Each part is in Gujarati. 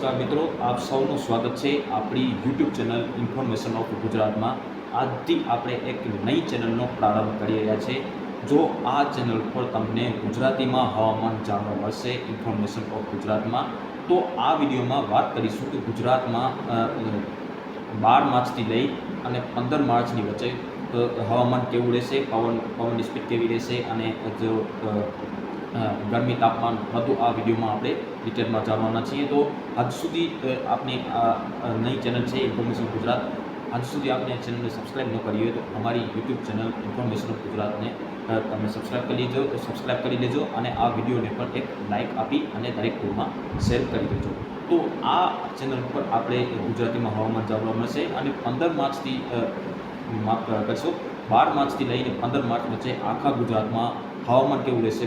નમસ્કાર મિત્રો, આપ સૌનું સ્વાગત છે આપણી યુટ્યુબ ચેનલ ઇન્ફોર્મેશન ઓફ ગુજરાતમાં। આજથી આપણે એક નઈ ચેનલનો પ્રારંભ કરી રહ્યા છે। જો આ ચેનલ પર તમને ગુજરાતીમાં હવામાન જાણવા મળશે ઇન્ફોર્મેશન ઓફ ગુજરાતમાં, તો આ વિડીયોમાં વાત કરીશું કે ગુજરાતમાં 12 માર્ચથી લઈ અને 15 માર્ચની વચ્ચે હવામાન કેવું રહેશે, પવનની સ્પીડ કેવી રહેશે અને જો ગરમી તાપમાન બધું આ વિડીયોમાં આપણે ડિટેલમાં જાણવાના છીએ। તો આજ સુધી આપની નઈ ચેનલ છે ઇન્ફોર્મેશન ગુજરાત, આજ સુધી આપને ચેનલને સબસ્ક્રાઈબ ન કરી હોય તો અમારી યુટ્યુબ ચેનલ ઇન્ફોર્મેશન ગુજરાતને તમે સબસ્ક્રાઈબ કરી લેજો અને આ વિડીયોને પણ એક લાઇક આપી અને દરેક ગ્રુપમાં શેર કરી દેજો। તો આ ચેનલ પર આપણે ગુજરાતીમાં હવામાન જાણવા મળશે અને 15 માર્ચથી માફ કરશો 12 માર્ચથી લઈને 15 માર્ચ વચ્ચે આખા ગુજરાતમાં હવામાન કેવું રહેશે,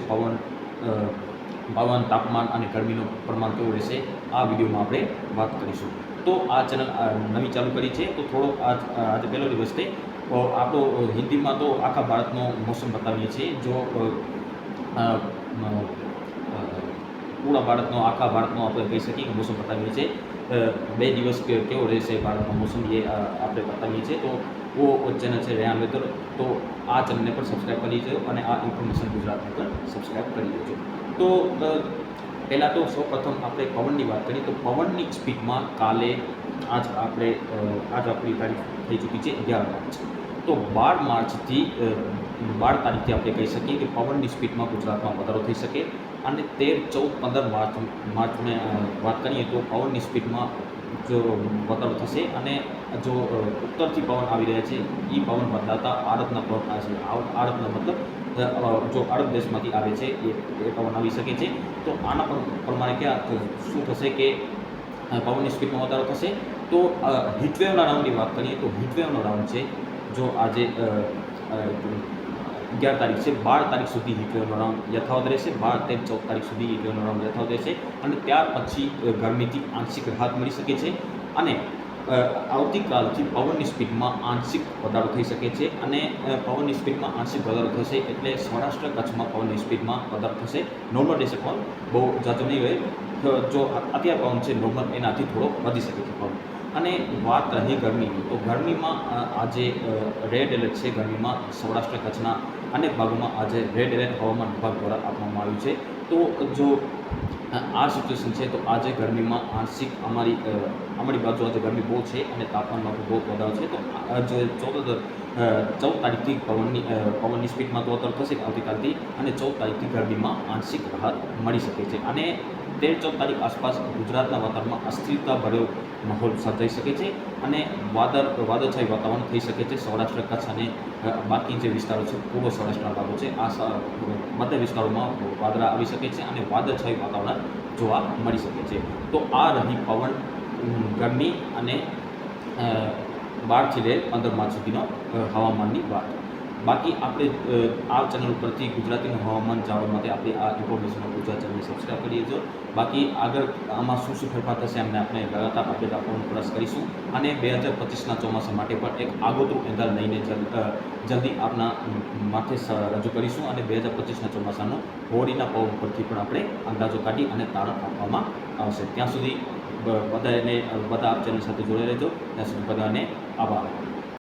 પવન તાપમાન અને ગરમીનું પ્રમાણ કેવું રહેશે, આ વિડીયોમાં આપણે વાત કરીશું। તો આ ચેનલ નવી ચાલુ કરી છે, તો થોડો આજે પહેલો દિવસ છે, તો આપણો હિન્દીમાં તો આખા ભારતનો મોસમ બતાવીએ છીએ। જો પૂરા ભારતનો આખા ભારતનો આપણે કહી શકીએ કે મોસમ બતાવીએ છીએ। 2 દિવસ કેવો રહેશે ભારતનો મોસમ એ આપણે બતાવીએ છીએ। તો वो चैनल है रेहान वेदर, तो आ चैनल ने पर सब्सक्राइब कर लीजिए और आ इन्फॉर्मेशन गुजरात ने पर सब्सक्राइब कर लीजिए। तो पहला तो सौ प्रथम आपणे पवननी बात करिए तो पवननी स्पीड में काले आज अपनी तारीख थी चूकी है 11 मार्च, तो 12 मार्च थी 12 तारीख थी आपणे कही सकीए कि पवननी स्पीड में गुजरात में वधारो थई सके। और 13, 14, 15 मार्च में बात करिए तो पवननी स्पीड में जो वधारो थशे અને जो उत्तरથી પવન આવી રહ્યા છે એ પવન બદલાતા આરબના પવન આવે છે। આરબનો મતલબ જો આરબ દેશમાંથી આવે છે એ પવન આવી શકે છે। તો આના પ્રમાણે શું થશે કે પવનની સ્પીડમાં વધારો થશે। તો હીટવેવના રાઉન્ડની વાત કરીએ તો હીટવેવનો રાઉન્ડ છે જો આજે 11 તારીખ છે, 12 તારીખ સુધી હીટવેવનો રાઉન્ડ યથાવત રહેશે। 12, 13, 14 તારીખ સુધી હીટવેવનો રાઉન્ડ યથાવત રહેશે અને ત્યાર પછી ગરમીથી આંશિક રાહત મળી શકે છે અને આવતીકાલથી પવનની સ્પીડમાં આંશિક વધારો થઈ શકે છે અને પવનની સ્પીડમાં આંશિક વધારો થશે એટલે સૌરાષ્ટ્ર કચ્છમાં પવનની સ્પીડમાં વધારો થશે। નોર્મલ રહેશે પવન, બહુ જાજો નહીં હોય, જો અત્યારે પવન છે નોર્મલ એનાથી થોડો વધી શકે છે પવન। અને વાત રહી ગરમીની, તો ગરમીમાં આજે રેડ એલર્ટ છે ગરમીમાં સૌરાષ્ટ્ર કચ્છના અનેક ભાગોમાં આજે રેડ એલર્ટ હવામાન વિભાગ દ્વારા આપવામાં આવ્યું છે। તો જો આ સિચ્યુએશન છે તો આજે ગરમીમાં આંશિક અમારી બાજુ આજે ગરમી બહુ છે અને તાપમાનમાં બહુ વધારો છે। તો આજે 14 તારીખથી પવનની સ્પીડમાં તો વધારો થશે આવતીકાલથી અને 14 તારીખથી ગરમીમાં આંશિક રાહત મળી શકે છે અને 13-14 તારીખ આસપાસ ગુજરાતના વાતાવરણમાં અસ્થિરતા ભર્યો માહોલ સર્જાઈ શકે છે અને વાદળછાયું વાતાવરણ થઈ શકે છે। સૌરાષ્ટ્ર કચ્છ અને બાકી જે વિસ્તારો છે પૂર્વ સૌરાષ્ટ્રના ભાગો છે આ મધ્ય વિસ્તારોમાં વાદળા આવી શકે છે અને વાદળછાયું વાતાવરણ જોવા મળી શકે છે। તો આ રહી પવન, ગરમી અને 12થી લઈ 15 માર્ચ સુધીનો હવામાનની વાત। બાકી આપણે આ ચેનલ ઉપરથી ગુજરાતીનું હવામાન જાણવા માટે આપણે આ ઇન્ફોર્મેશન ગુજરાત ચેનલને સબસ્ક્રાઈબ કરી દેજો। બાકી આગળ આમાં શું ફેરફાર થશે અમને આપણે લગાતાર અપડેટ આપવાનો પ્રયાસ કરીશું અને 2025ના ચોમાસા માટે પણ એક આગોતરું એંધાર લઈને જલ્દી આપના માથે રજૂ કરીશું અને 2025ના ચોમાસાનો હોળીના પવન પરથી પણ આપણે અંદાજો કાઢી અને તારણ આપવામાં આવશે। ત્યાં સુધી બધા આપ ચેનલ સાથે જોડાઈ રહેજો। ત્યાં સુધી બધાને આભાર।